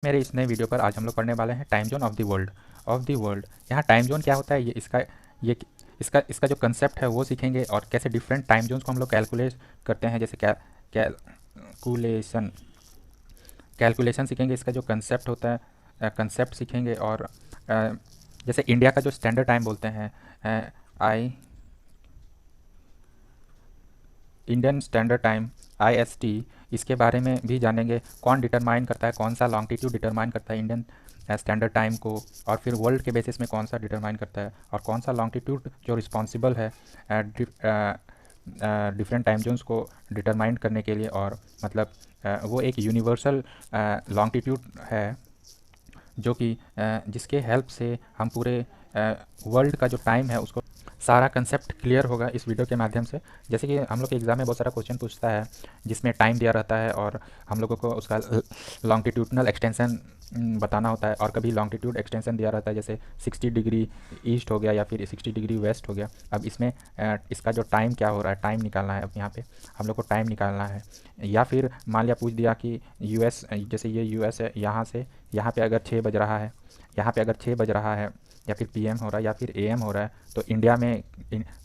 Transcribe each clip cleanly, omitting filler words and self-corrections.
मेरे इस नए वीडियो पर आज हम लोग पढ़ने वाले हैं time zone of the world. यहाँ टाइम जोन क्या होता है, ये इसका जो कंसेप्ट है वो सीखेंगे, और कैसे डिफरेंट टाइम जोन्स को हम लोग कैलकुलेट करते हैं, जैसे कैलकुलेशन कैलकुलेशन सीखेंगे। इसका जो कंसेप्ट होता है, कंसेप्ट सीखेंगे। और जैसे इंडिया का जो स्टैंडर्ड टाइम बोलते हैं, आई इंडियन स्टैंडर्ड टाइम IST, इसके बारे में भी जानेंगे। कौन डिटरमाइन करता है, कौन सा लॉन्गिट्यूड डिटरमाइन करता है इंडियन स्टैंडर्ड टाइम को, और फिर वर्ल्ड के बेसिस में कौन सा डिटरमाइन करता है, और कौन सा लॉन्गिट्यूड जो रिस्पॉन्सिबल है डिफरेंट टाइम जोन्स को डिटरमाइन करने के लिए। और मतलब वो एक यूनिवर्सल लॉन्गिट्यूड है जो कि जिसके हेल्प से हम पूरे वर्ल्ड का जो टाइम है उसको सारा कंसेप्ट क्लियर होगा इस वीडियो के माध्यम से। जैसे कि हम लोग के एग्ज़ाम में बहुत सारा क्वेश्चन पूछता है जिसमें टाइम दिया रहता है, और हम लोगों को उसका लॉन्गिट्यूडनल एक्सटेंशन बताना होता है। और कभी लॉन्गिट्यूड एक्सटेंशन दिया रहता है, जैसे 60 डिग्री ईस्ट हो गया या फिर 60 डिग्री वेस्ट हो गया। अब इसमें इसका जो टाइम क्या हो रहा है, टाइम निकालना है। अब यहाँ पे हम लोग को टाइम निकालना है। या फिर मान लिया पूछ दिया कि US, जैसे ये US है, यहाँ से यहाँ पे अगर 6 बज रहा है, यहाँ पे अगर 6 बज रहा है, या फिर PM हो रहा है, या फिर AM हो रहा है, तो इंडिया में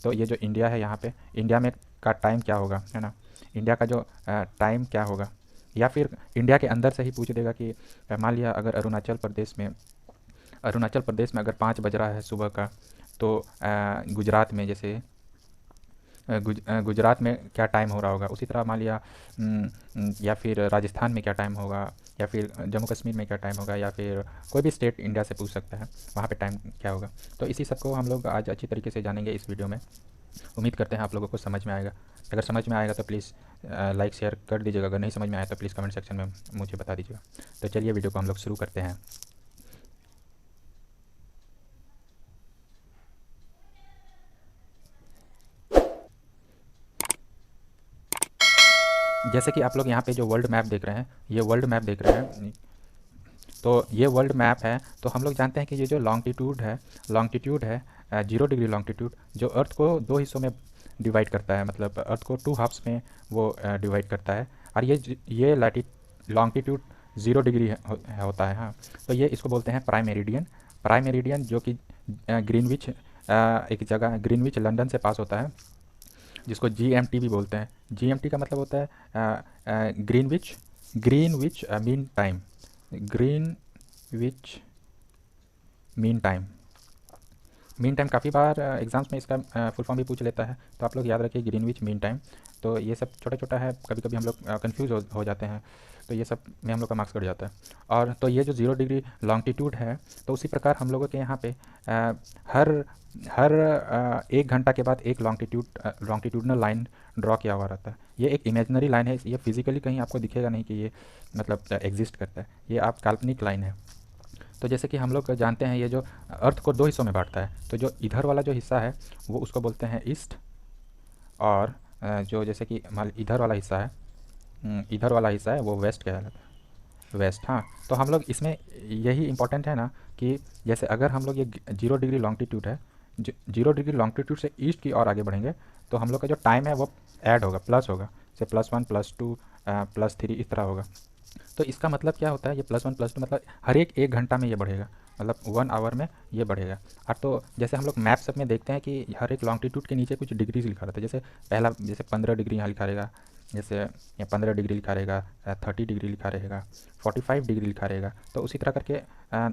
तो ये जो इंडिया है, यहाँ पे इंडिया में का टाइम क्या होगा, है ना। इंडिया का जो टाइम क्या होगा। या फिर इंडिया के अंदर से ही पूछ देगा कि मान लिया अगर अरुणाचल प्रदेश में अगर 5 बज रहा है सुबह का, तो गुजरात में जैसे गुजरात में क्या टाइम हो रहा होगा। उसी तरह मान लिया या फिर राजस्थान में क्या टाइम होगा, या फिर जम्मू कश्मीर में क्या टाइम होगा, या फिर कोई भी स्टेट इंडिया से पूछ सकता है वहाँ पे टाइम क्या होगा। तो इसी सब को हम लोग आज अच्छी तरीके से जानेंगे इस वीडियो में। उम्मीद करते हैं आप लोगों को समझ में आएगा। अगर समझ में आएगा तो प्लीज़ लाइक शेयर कर दीजिएगा। अगर नहीं समझ में आया तो प्लीज़ कमेंट सेक्शन में मुझे बता दीजिएगा। तो चलिए वीडियो को हम लोग शुरू करते हैं। जैसे कि आप लोग यहाँ पे जो वर्ल्ड मैप देख रहे हैं, ये वर्ल्ड मैप देख रहे हैं, तो ये वर्ल्ड मैप है। तो हम लोग जानते हैं कि ये जो लॉन्गिट्यूड है 0 डिग्री लॉन्गिट्यूड, जो अर्थ को दो हिस्सों में डिवाइड करता है, मतलब अर्थ को 2 हाफ्स में वो डिवाइड करता है। और ये लॉन्गिट्यूड 0 डिग्री होता है। हाँ, तो ये इसको बोलते हैं प्राइम मेरिडियन, जो कि ग्रीनविच एक जगह ग्रीनविच लंदन से पास होता है, जिसको GMT भी बोलते हैं। GMT का मतलब होता है Greenwich Greenwich mean time Greenwich mean time mean time काफ़ी बार एग्जाम्स में इसका फुल फॉर्म भी पूछ लेता है, तो आप लोग याद रखिए ग्रीनविच मीन टाइम। तो ये सब छोटा छोटा है, कभी कभी हम लोग कंफ्यूज हो जाते हैं, तो ये सब में हम लोग का मार्क्स कट जाता है। और तो ये जो 0 डिग्री लॉन्गिट्यूड है, तो उसी प्रकार हम लोगों के यहाँ पे हर हर 1 घंटा के बाद एक लॉन्गिट्यूडनल लाइन ड्रॉ किया हुआ रहता है। ये एक इमेजनरी लाइन है, ये फिजिकली कहीं आपको दिखेगा नहीं कि ये मतलब एग्जिस्ट करता है, ये आप काल्पनिक लाइन है। तो जैसे कि हम लोग जानते हैं, ये जो अर्थ को 2 हिस्सों में बांटता है, तो जो इधर वाला जो हिस्सा है वो उसको बोलते हैं ईस्ट, और जो जैसे कि इधर वाला हिस्सा है वो वेस्ट कहलाता है, वेस्ट। हाँ, तो हम लोग इसमें यही इंपॉर्टेंट है ना, कि जैसे अगर हम लोग ये 0 डिग्री लॉन्गिट्यूड है, 0 डिग्री लॉन्गिट्यूड से ईस्ट की ओर आगे बढ़ेंगे, तो हम लोग का जो टाइम है वो ऐड होगा, प्लस होगा, जैसे +1 +2 +3 इस तरह होगा। तो इसका मतलब क्या होता है, ये +1 +2 मतलब हर एक 1 घंटा में ये बढ़ेगा, मतलब 1 आवर में ये बढ़ेगा। और तो जैसे हम लोग मैप सब में देखते हैं कि हर एक लॉन्गिट्यूड के नीचे कुछ डिग्रीज लिखा रहता है, जैसे 15 डिग्री यहाँ लिखा रहेगा, जैसे ये 15 डिग्री लिखा रहेगा, 30 डिग्री लिखा रहेगा, 45 डिग्री लिखा रहेगा, तो उसी तरह करके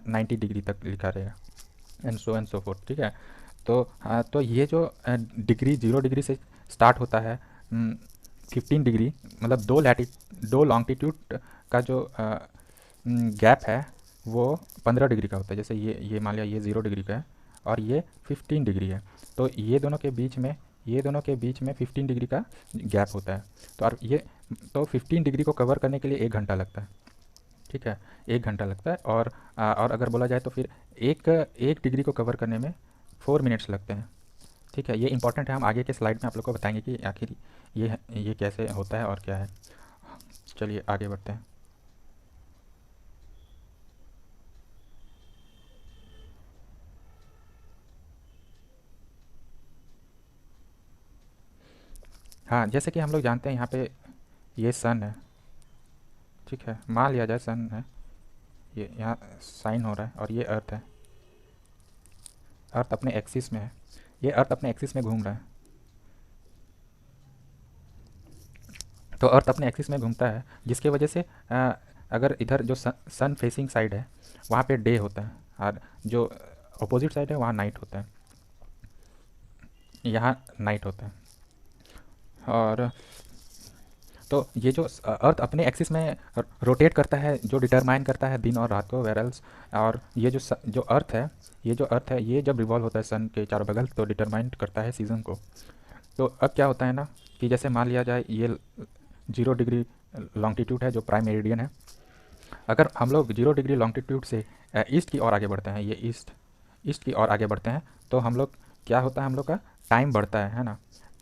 90 डिग्री तक लिखा रहेगा, एंड सो फोर्थ। ठीक है। तो ये जो डिग्री 0 डिग्री से स्टार्ट होता है, 15 डिग्री, मतलब दो लॉन्गिट्यूड का जो गैप है वो 15 डिग्री का होता है। जैसे ये मान लिया ये 0 डिग्री का है, और ये 15 डिग्री है, तो ये दोनों के बीच में 15 डिग्री का गैप होता है। तो 15 डिग्री को कवर करने के लिए 1 घंटा लगता है। ठीक है, 1 घंटा लगता है। और अगर बोला जाए तो फिर एक एक डिग्री को कवर करने में 4 मिनट्स लगते हैं। ठीक है, ये इंपॉर्टेंट है, हम आगे के स्लाइड में आप लोग को बताएंगे कि आखिर ये कैसे होता है और क्या है। चलिए आगे बढ़ते हैं। हाँ, जैसे कि हम लोग जानते हैं यहाँ पे ये सन है। ठीक है, मान लिया जाए सन है, ये यहाँ साइन हो रहा है और ये अर्थ है, अर्थ अपने एक्सिस में है, ये अर्थ अपने एक्सिस में घूम रहा है। तो अर्थ अपने एक्सिस में घूमता है जिसकी वजह से अगर इधर जो सन फेसिंग साइड है वहाँ पे डे होता है और जो अपोजिट साइड है वहाँ नाइट होता है, यहाँ नाइट होता है। और तो ये जो अर्थ अपने एक्सिस में रोटेट करता है जो डिटरमाइन करता है दिन और रात को, वेरल्स और ये जो अर्थ है, ये जो अर्थ है ये जब रिवॉल्व होता है सन के चारों बगल तो डिटरमाइन करता है सीज़न को। तो अब क्या होता है ना कि जैसे मान लिया जाए ये 0 डिग्री लॉन्गिट्यूड है जो प्राइम मेरिडियन है। अगर हम लोग 0 डिग्री लॉन्गिट्यूड से ईस्ट की ओर आगे बढ़ते हैं, ये ईस्ट की ओर आगे बढ़ते हैं तो हम लोग क्या होता है, हम लोग का टाइम बढ़ता है ना,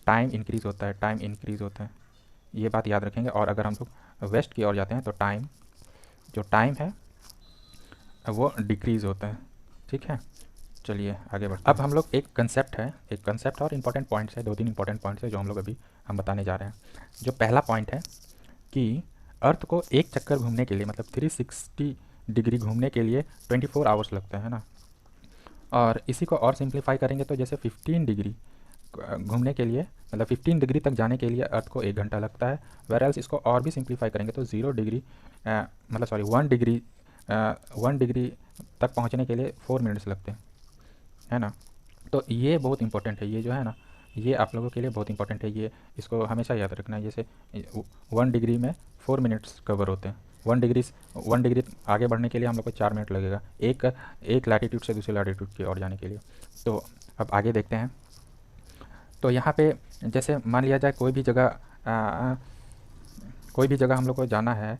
टाइम इंक्रीज़ होता है, टाइम इंक्रीज़ होता है, ये बात याद रखेंगे। और अगर हम लोग वेस्ट की ओर जाते हैं तो जो टाइम है वो डिक्रीज़ होता है। ठीक है, चलिए आगे बढ़ते हैं। अब हम लोग एक कंसेप्ट और इम्पॉर्टेंट पॉइंट्स है, 2-3 इंपॉर्टेंट पॉइंट्स है जो हम लोग अभी हम बताने जा रहे हैं। जो पहला पॉइंट है कि अर्थ को एक चक्कर घूमने के लिए मतलब 360 डिग्री घूमने के लिए 24 आवर्स लगते हैं ना। और इसी को और सिंप्लीफाई करेंगे तो जैसे 15 डिग्री घूमने के लिए मतलब 15 डिग्री तक जाने के लिए अर्थ को 1 घंटा लगता है। वेरएल्स इसको और भी सिंप्लीफाई करेंगे तो 0 डिग्री मतलब सॉरी 1 डिग्री तक पहुंचने के लिए 4 मिनट्स लगते हैं, है ना। तो ये बहुत इंपॉर्टेंट है, ये जो है ना ये आप लोगों के लिए बहुत इंपॉर्टेंट है, ये इसको हमेशा याद रखना है। जैसे 1 डिग्री में 4 मिनट्स कवर होते हैं, 1 डिग्री आगे बढ़ने के लिए हम लोग को 4 मिनट लगेगा एक लैटिट्यूड से दूसरे लैटिट्यूड की ओर जाने के लिए। तो अब आगे देखते हैं। तो यहाँ पे जैसे मान लिया जाए कोई भी जगह हम लोग को जाना है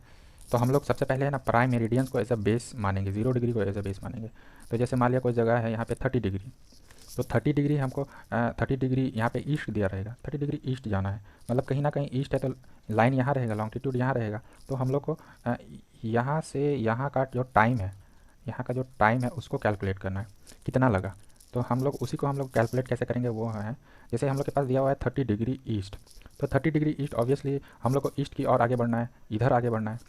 तो हम लोग सबसे पहले है ना प्राइम मेरिडियंस को एज अ बेस मानेंगे, 0 डिग्री को एज अ बेस मानेंगे। तो जैसे मान लिया कोई जगह है यहाँ पे 30 डिग्री, तो 30 डिग्री हमको 30 डिग्री यहाँ पे ईस्ट दिया रहेगा, 30 डिग्री ईस्ट जाना है मतलब कहीं ना कहीं ईस्ट है तो लाइन यहाँ रहेगा, लॉन्गिट्यूड यहाँ रहेगा। तो हम लोग को यहाँ से यहाँ का जो टाइम है उसको कैलकुलेट करना है कितना लगा। तो हम लोग उसी को हम लोग कैलकुलेट कैसे करेंगे वो है, जैसे हम लोग के पास दिया हुआ है 30 डिग्री ईस्ट, तो 30 डिग्री ईस्ट ऑब्वियसली हम लोग को ईस्ट की ओर आगे बढ़ना है, इधर आगे बढ़ना है।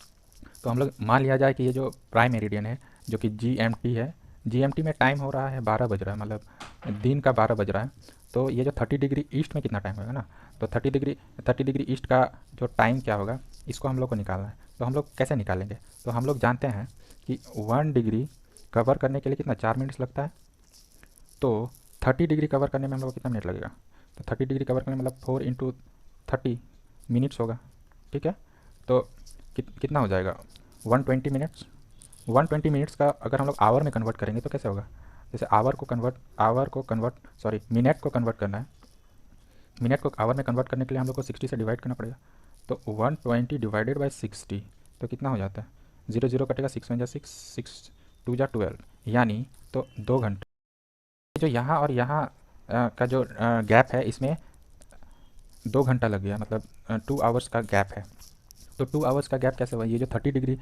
तो हम लोग मान लिया जाए कि ये जो प्राइम मेरिडियन है जो कि GMT है, GMT में टाइम हो रहा है 12 बज रहा है, मतलब दिन का 12 बज रहा है। तो ये जो 30 डिग्री ईस्ट में कितना टाइम होगा ना, तो 30 डिग्री ईस्ट का जो टाइम क्या होगा इसको हम लोग को निकालना है। तो हम लोग कैसे निकालेंगे, तो हम लोग जानते हैं कि 1 डिग्री कवर करने के लिए कितना 4 मिनट्स लगता है। तो 30 डिग्री कवर करने में हम लोग को कितना मिनट लगेगा, तो 30 डिग्री कवर करने मतलब 4 इंटू 30 मिनट्स होगा। ठीक है, तो कितना हो जाएगा 120 मिनट्स। 120 मिनट्स का अगर हम लोग आवर में कन्वर्ट करेंगे तो कैसे होगा, जैसे मिनट को कन्वर्ट करना है, मिनट को आवर में कन्वर्ट करने के लिए हम लोग को 60 से डिवाइड करना पड़ेगा। तो 120 डिवाइडेड बाई 60 तो कितना हो जाता है, 0 0 कटेगा, 6 1 जा 6, 6 2 जा 12, यानी तो 2 घंटे। जो यहाँ और यहाँ का जो गैप है इसमें 2 घंटा लग गया, मतलब 2 आवर्स का गैप है। तो 2 आवर्स का गैप कैसे हुआ, ये जो 30 डिग्री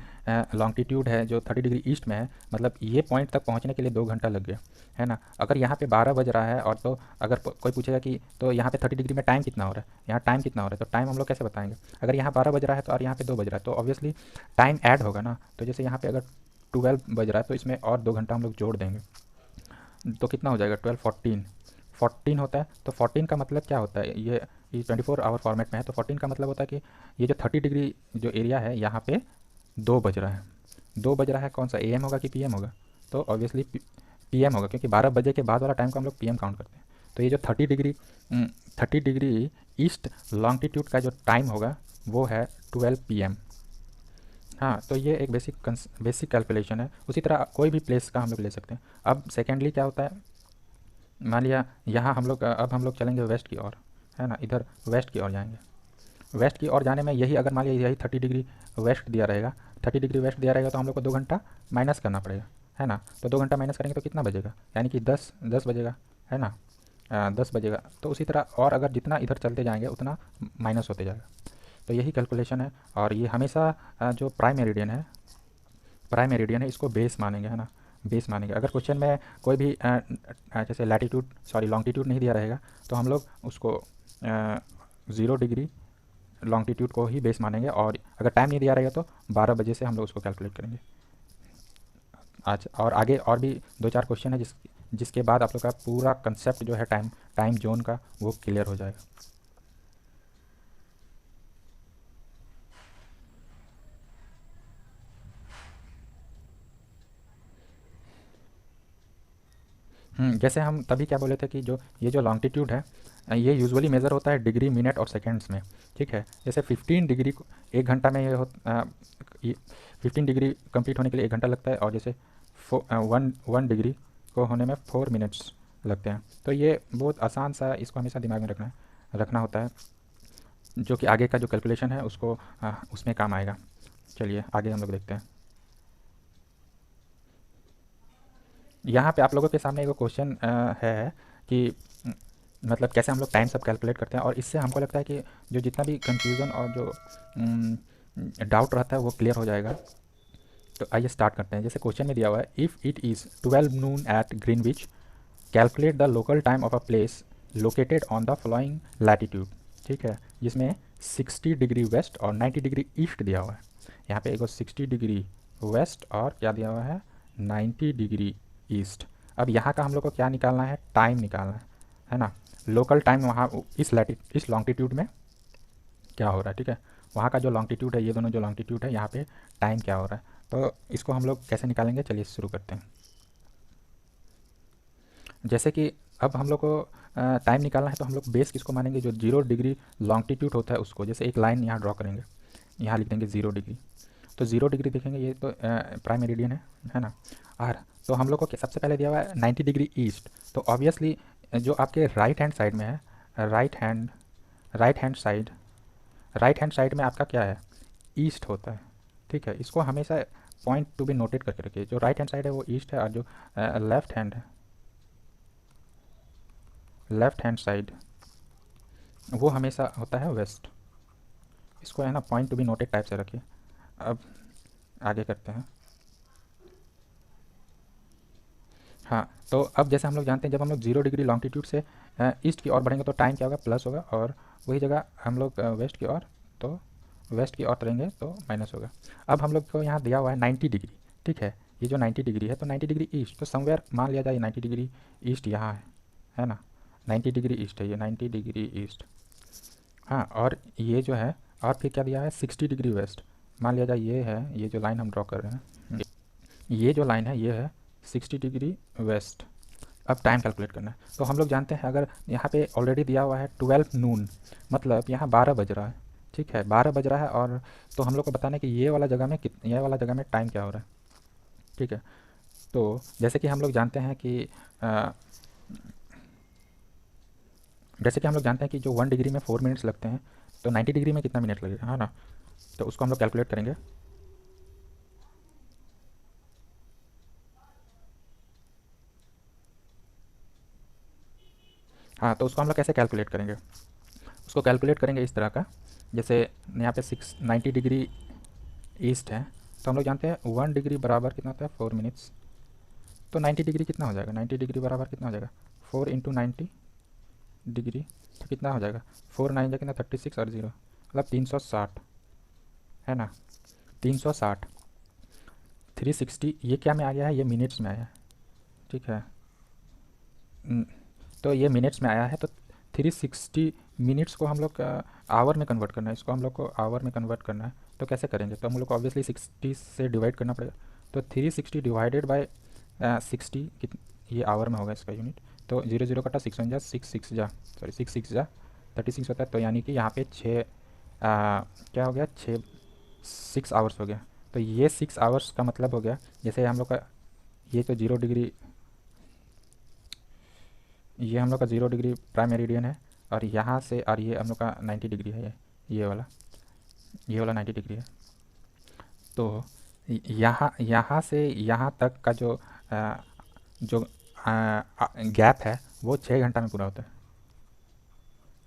लॉन्गिट्यूड है जो 30 डिग्री ईस्ट में है, मतलब ये पॉइंट तक पहुंचने के लिए 2 घंटा लग गया, है ना। अगर यहाँ पे 12 बज रहा है और तो अगर कोई पूछेगा कि तो यहाँ पे 30 डिग्री में टाइम कितना हो रहा है, यहाँ टाइम कितना हो रहा है, तो टाइम हम लोग कैसे बताएंगे, अगर यहाँ 12 बज रहा है तो और यहाँ पे 2 बज रहा है तो ऑब्वियसली टाइम ऐड होगा ना। तो जैसे यहाँ पे अगर 12 बज रहा है तो इसमें और 2 घंटा हम लोग जोड़ देंगे तो कितना हो जाएगा 12 14 होता है। तो 14 का मतलब क्या होता है, ये 24 आवर फॉर्मेट में है, तो 14 का मतलब होता है कि ये जो 30 डिग्री जो एरिया है यहाँ पे 2 बज रहा है, 2 बज रहा है, कौन सा AM होगा कि PM होगा, तो ऑब्वियसली PM होगा क्योंकि 12 बजे के बाद वाला टाइम को हम लोग PM काउंट करते हैं। तो ये जो 30 डिग्री ईस्ट लॉन्गिट्यूड का जो टाइम होगा वो है 12 PM। हाँ, तो ये एक बेसिक कैलकुलेशन है। उसी तरह कोई भी प्लेस का हम लोग ले सकते हैं। अब सेकेंडली क्या होता है, मान लिया यहाँ अब हम लोग चलेंगे वेस्ट की ओर, है ना, इधर वेस्ट की ओर जाएंगे। वेस्ट की ओर जाने में यही अगर मान लिया यही 30 डिग्री वेस्ट दिया रहेगा, 30 डिग्री वेस्ट दिया रहेगा तो हम लोग को 2 घंटा माइनस करना पड़ेगा, है ना। तो 2 घंटा माइनस करेंगे तो कितना बजेगा, यानी कि 10 बजेगा, है ना, 10 बजेगा। तो उसी तरह और अगर जितना इधर चलते जाएंगे उतना माइनस होते जाएगा। तो यही कैलकुलेशन है और ये हमेशा जो प्राइम मेरिडियन है इसको बेस मानेंगे, है ना, बेस मानेंगे। अगर क्वेश्चन में कोई भी जैसे लॉन्गिट्यूड नहीं दिया रहेगा तो हम लोग उसको 0 डिग्री लॉन्गिट्यूड को ही बेस मानेंगे और अगर टाइम नहीं दिया रहेगा तो 12 बजे से हम लोग उसको कैलकुलेट करेंगे। आज और आगे और भी 2-4 क्वेश्चन है जिसके बाद आप लोग का पूरा कंसेप्ट जो है टाइम टाइम जोन का वो क्लियर हो जाएगा। जैसे हम तभी क्या बोले थे कि जो ये जो लॉन्गिट्यूड है ये यूजुअली मेज़र होता है डिग्री, मिनट और सेकंड्स में, ठीक है। जैसे 15 डिग्री को 1 घंटा में ये 15 डिग्री कंप्लीट होने के लिए 1 घंटा लगता है, और जैसे 1 डिग्री को होने में 4 मिनट्स लगते हैं। तो ये बहुत आसान सा, इसको हमेशा दिमाग में रखना होता है, जो कि आगे का जो कैलकुलेशन है उसको उसमें काम आएगा। चलिए आगे हम लोग देखते हैं। यहाँ पे आप लोगों के सामने एक क्वेश्चन है कि मतलब कैसे हम लोग टाइम सब कैलकुलेट करते हैं, और इससे हमको लगता है कि जो जितना भी कंफ्यूजन और जो डाउट रहता है वो क्लियर हो जाएगा। तो आइए स्टार्ट करते हैं। जैसे क्वेश्चन में दिया हुआ है, if it is 12 noon at Greenwich, calculate the local time of a place located on the following latitude, ठीक है। जिसमें 60 डिग्री वेस्ट और 90 डिग्री ईस्ट दिया हुआ है। यहाँ पे एक 60 डिग्री वेस्ट और क्या दिया हुआ है, 90 डिग्री ईस्ट। अब यहाँ का हम लोग को क्या निकालना है, टाइम निकालना है ना। लोकल टाइम वहाँ इस लॉन्गिट्यूड में क्या हो रहा है, ठीक है। वहाँ का जो लॉन्गिट्यूड है, ये दोनों जो लॉन्गिट्यूड है, यहाँ पे टाइम क्या हो रहा है, तो इसको हम लोग कैसे निकालेंगे, चलिए शुरू करते हैं। जैसे कि अब हम लोग को टाइम निकालना है, तो हम लोग बेस किसको मानेंगे, जो 0 डिग्री लॉन्गिट्यूड होता है उसको। जैसे एक लाइन यहाँ ड्रॉ करेंगे, यहाँ लिख देंगे 0 डिग्री, तो 0 डिग्री देखेंगे, ये तो प्राइम मेरिडियन है ना। और तो हम लोग को सबसे पहले दिया हुआ है 90 डिग्री ईस्ट, तो ऑब्वियसली जो आपके राइट हैंड साइड में है, राइट हैंड साइड में आपका क्या है, ईस्ट होता है, ठीक है। इसको हमेशा पॉइंट टू बी नोटेड करके रखिए। जो राइट हैंड साइड है वो ईस्ट है, और जो लेफ्ट हैंड साइड वो हमेशा होता है वेस्ट। इसको है ना point to be noted type से रखिए। अब आगे करते हैं। हाँ, तो अब जैसे हम लोग जानते हैं, जब हम लोग 0 डिग्री लॉन्गिट्यूड से ईस्ट की ओर बढ़ेंगे तो टाइम क्या होगा, प्लस होगा, और वही जगह हम लोग वेस्ट की ओर, तो वेस्ट की ओर तरेंगे तो माइनस होगा। अब हम लोग को यहाँ दिया हुआ है 90 डिग्री, ठीक है। ये जो 90 डिग्री है, तो 90 डिग्री ईस्ट, तो समवेयर मान लिया जाए 90 डिग्री ईस्ट यहाँ है ना। 90 डिग्री ईस्ट है ये, 90 डिग्री ईस्ट। हाँ, और ये जो है, और फिर क्या दिया है, 60 डिग्री वेस्ट, मान लिया जाए ये है, ये जो लाइन हम ड्रॉ कर रहे हैं, ये जो लाइन है ये है 60 डिग्री वेस्ट। अब टाइम कैलकुलेट करना है, तो हम लोग जानते हैं, अगर यहाँ पे ऑलरेडी दिया हुआ है 12 नून, मतलब यहाँ 12 बज रहा है, ठीक है, 12 बज रहा है। और तो हम लोग को बताना है कि ये वाला जगह में टाइम क्या हो रहा है, ठीक है। तो जैसे कि हम लोग जानते हैं कि जो 1 डिग्री में 4 मिनट्स लगते हैं, तो 90 डिग्री में कितना मिनट लगेगा, है ना। तो उसको हम लोग कैलकुलेट करेंगे। हाँ, तो उसको हम लोग कैसे कैलकुलेट करेंगे, उसको कैलकुलेट करेंगे इस तरह का। जैसे यहाँ पे 90 डिग्री ईस्ट है, तो हम लोग जानते हैं 1 डिग्री बराबर कितना होता है, 4 मिनट्स। तो 90 डिग्री कितना हो जाएगा, 90 डिग्री बराबर कितना हो जाएगा, 4 इंटू 90 डिग्री, तो कितना हो जाएगा, 4 9 कितना, 36 और 0 मतलब 360, है ना। 360, 360 ये क्या में आ गया है, ये मिनट्स में आया है, ठीक है। तो ये मिनट्स में आया है, तो 360 मिनट्स को हम लोग आवर में कन्वर्ट करना है, इसको हम लोग को आवर में कन्वर्ट करना है। तो कैसे करेंगे, तो हम लोग को ऑब्वियसली 60 से डिवाइड करना पड़ेगा। तो 360 डिवाइडेड बाय 60, ये आवर में होगा इसका यूनिट। तो 0 0 कटा, 6 1 जा 6 6 जा, सॉरी 6 6 जा 36 होता है। तो यानी कि यहाँ पे 6 क्या हो गया, 6 आवर्स हो गया। तो ये 6 आवर्स का मतलब हो गया, जैसे हम लोग का ये तो 0 डिग्री, ये हम लोग का 0 डिग्री प्राइम मेरिडियन है, और यहाँ से, और ये हम लोग का 90 डिग्री है, ये वाला 90 डिग्री है। तो यहाँ से यहाँ तक का जो गैप है वो 6 घंटा में पूरा होता है।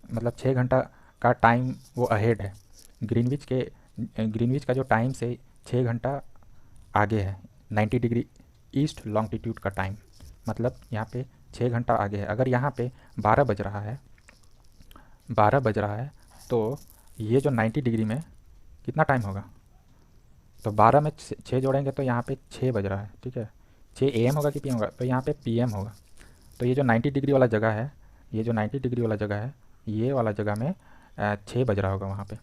मतलब 6 घंटा का टाइम वो अहेड है, ग्रीनविच का जो टाइम से 6 घंटा आगे है 90 डिग्री ईस्ट लॉन्गिट्यूड का टाइम, मतलब यहाँ पे 6 घंटा आगे है। अगर यहाँ पे 12 बज रहा है, तो ये जो 90 डिग्री में कितना टाइम होगा, तो 12 में 6 जोड़ेंगे तो यहाँ पे 6 बज रहा है, ठीक है। 6 AM होगा कि PM होगा, तो यहाँ पे PM होगा। तो ये जो 90 डिग्री वाला जगह है, ये जो 90 डिग्री वाला जगह है, ये वाला जगह में 6 बज रहा होगा वहाँ पे।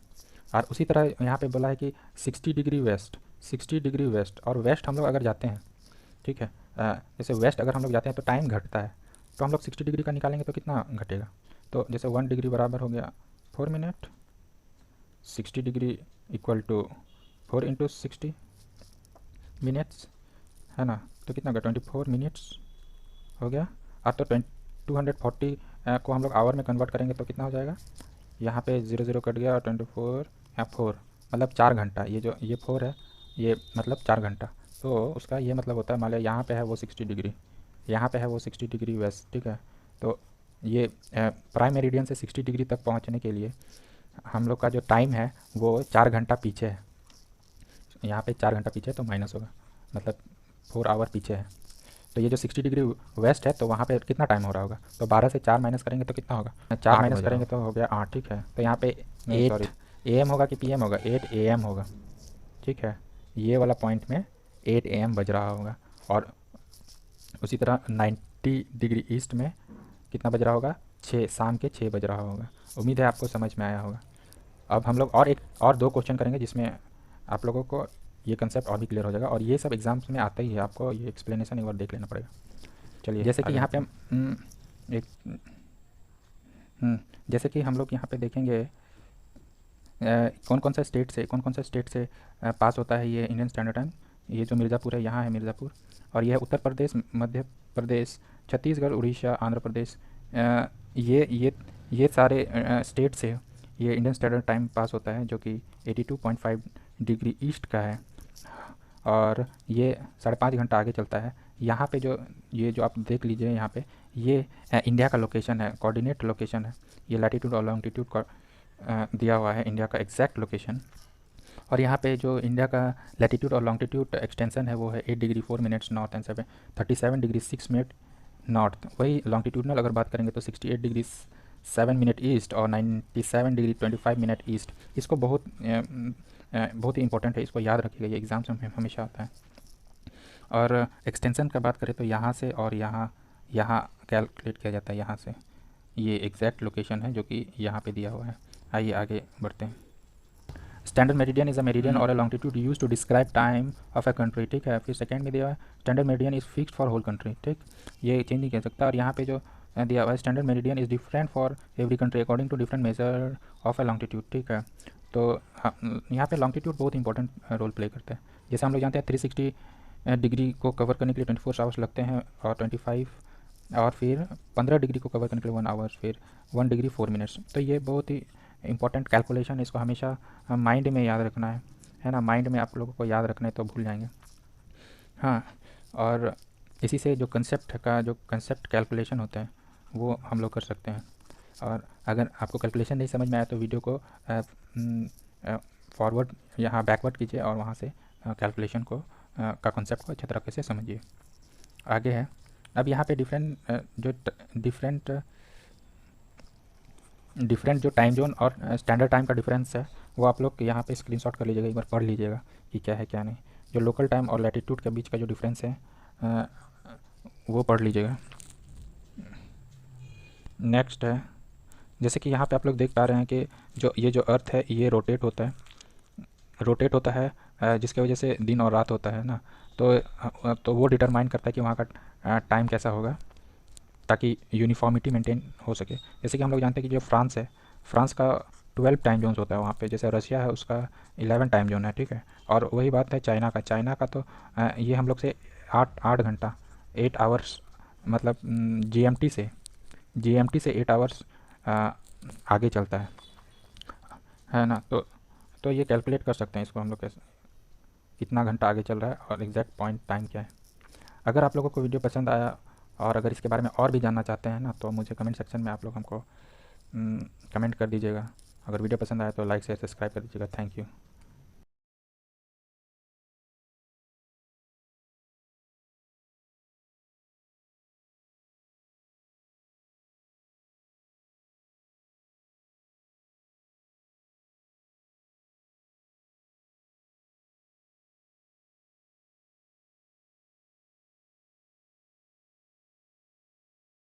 और उसी तरह यहाँ पे बोला है कि 60 डिग्री वेस्ट, 60 डिग्री वेस्ट, और वेस्ट हम लोग अगर जाते हैं, ठीक है, जैसे वेस्ट अगर हम लोग जाते हैं तो टाइम घटता है, तो हम लोग 60 डिग्री का निकालेंगे तो कितना घटेगा, तो जैसे 1 डिग्री बराबर हो गया 4 minute, 60 degree equal to 4 into 60 minutes, है ना, तो कितना होगा 24 मिनट्स हो गया। अब तो 240 को हम लोग आवर में कन्वर्ट करेंगे तो कितना हो जाएगा, यहाँ पे 0 0 कट गया और 24 या 4 मतलब 4 घंटा, ये 4 है, ये मतलब 4 घंटा। तो उसका ये मतलब होता है, मान लिया यहाँ पे है वो 60 डिग्री, यहाँ पे है वो 60 डिग्री वेस्ट, ठीक है। तो ये प्राइम मेरिडियन से 60 डिग्री तक पहुँचने के लिए हम लोग का जो टाइम है वो 4 घंटा पीछे है, यहाँ पे 4 घंटा पीछे है तो माइनस होगा, मतलब 4 आवर पीछे है। तो ये जो 60 डिग्री वेस्ट है तो वहाँ पे कितना टाइम हो रहा होगा, तो 12 से 4 माइनस करेंगे तो कितना होगा, 4 माइनस करेंगे तो हो गया 8, ठीक है। तो यहाँ पे 8 AM होगा कि PM होगा, 8 AM होगा, ठीक है। ये वाला पॉइंट में 8 AM बज रहा होगा। और उसी तरह 90 डिग्री ईस्ट में कितना बज रहा होगा, 6, शाम के 6 बज रहा होगा। उम्मीद है आपको समझ में आया होगा। अब हम लोग और 2 क्वेश्चन करेंगे जिसमें आप लोगों को ये कंसेप्ट और भी क्लियर हो जाएगा, और ये सब एग्जाम्स में आता ही है, आपको ये एक्सप्लेनेशन एक बार देख लेना पड़ेगा। चलिए, जैसे कि यहाँ पे हम एक जैसे कि हम लोग यहाँ पे देखेंगे कौन कौन सा स्टेट से पास होता है ये इंडियन स्टैंडर्ड टाइम। ये जो मिर्ज़ापुर है, यहाँ है मिर्ज़ापुर, और यह है उत्तर प्रदेश, मध्य प्रदेश, छत्तीसगढ़, उड़ीसा, आंध्र प्रदेश, ये सारे स्टेट से ये इंडियन स्टैंडर्ड टाइम पास होता है, जो कि 82.5 डिग्री ईस्ट का है, और ये 5.5 घंटा आगे चलता है। यहाँ पे ये जो आप देख लीजिए, यहाँ पे ये इंडिया का लोकेशन है, कोऑर्डिनेट लोकेशन है, ये लैटिट्यूड और लॉन्गिट्यूड का दिया हुआ है, इंडिया का एग्जैक्ट लोकेशन। और यहाँ पे जो इंडिया का लैटिट्यूड और लॉन्गिट्यूड एक्सटेंशन है वो है 8 degree 4 minutes north and 37 degree 6 minute north. वही लॉन्गिट्यूडनल अगर बात करेंगे तो 68 डिग्री 7 मिनट ईस्ट और 97 डिग्री 25 मिनट ईस्ट। इसको बहुत ही इंपॉर्टेंट है, इसको याद रखिएगा, ये एग्ज़ाम्स में हमेशा आता है। और एक्सटेंशन का बात करें तो यहाँ से और यहाँ कैलकुलेट किया जाता है, यहाँ से ये एग्जैक्ट लोकेशन है जो कि यहाँ पे दिया हुआ है। आइए आगे बढ़ते हैं। Standard meridian is a meridian और a longitude use to describe time of a country, ठीक है। फिर सेकंड में दिया हुआ है standard meridian is fixed for whole country, ठीक, ये चेंज नहीं कर सकता। और यहाँ पे जो दिया हुआ है standard meridian is different for every country according to different major of a longitude, ठीक है। तो यहाँ पे लॉन्गिट्यूड बहुत इंपॉर्टेंट रोल प्ले करता है। जैसे हम लोग जानते हैं 360 डिग्री को कवर करने के लिए 24 आवर्स लगते हैं, और 25 और फिर 15 डिग्री को कवर करने के लिए 1 आवर्स, फिर 1 डिग्री 4 मिनट्स। तो ये बहुत ही इंपॉर्टेंट कैलकुलेशन है, इसको हमेशा माइंड में याद रखना है ना। माइंड में आप लोगों को याद रखना है तो भूल जाएंगे। हाँ, और इसी से जो कंसेप्ट कैलकुलेशन होता है वो हम लोग कर सकते हैं। और अगर आपको कैलकुलेशन नहीं समझ में आया तो वीडियो को फॉरवर्ड यहाँ बैकवर्ड कीजिए और वहाँ से कैलकुलेशन को का कॉन्सेप्ट को अच्छे तरीके से समझिए। आगे है, अब यहाँ पे डिफरेंट जो टाइम जोन और स्टैंडर्ड टाइम का डिफरेंस है वो आप लोग यहाँ पे स्क्रीनशॉट कर लीजिएगा, एक बार पढ़ लीजिएगा कि क्या है क्या नहीं। जो लोकल टाइम और लैटिट्यूड के बीच का जो डिफरेंस है वो पढ़ लीजिएगा। नेक्स्ट है, जैसे कि यहाँ पे आप लोग देख पा रहे हैं कि ये जो अर्थ है ये रोटेट होता है जिसकी वजह से दिन और रात होता है ना। तो वो डिटरमाइन करता है कि वहाँ का टाइम कैसा होगा ताकि यूनिफॉर्मिटी मेंटेन हो सके। जैसे कि हम लोग जानते हैं कि जो फ्रांस है, फ्रांस का 12 टाइम जोन्स होता है वहाँ पे, जैसे रशिया है उसका 11 टाइम जोन है, ठीक है। और वही बात है चाइना का तो ये हम लोग से 8 घंटा 8 आवर्स, मतलब जीएमटी से 8 आवर्स आगे चलता है ना। तो ये कैलकुलेट कर सकते हैं इसको हम लोग कैसे, कितना घंटा आगे चल रहा है और एग्जैक्ट पॉइंट टाइम क्या है। अगर आप लोगों को वीडियो पसंद आया और अगर इसके बारे में और भी जानना चाहते हैं ना तो मुझे कमेंट सेक्शन में आप लोग हमको कमेंट कर दीजिएगा। अगर वीडियो पसंद आया तो लाइक शेयर सब्सक्राइब कर दीजिएगा। Thank you.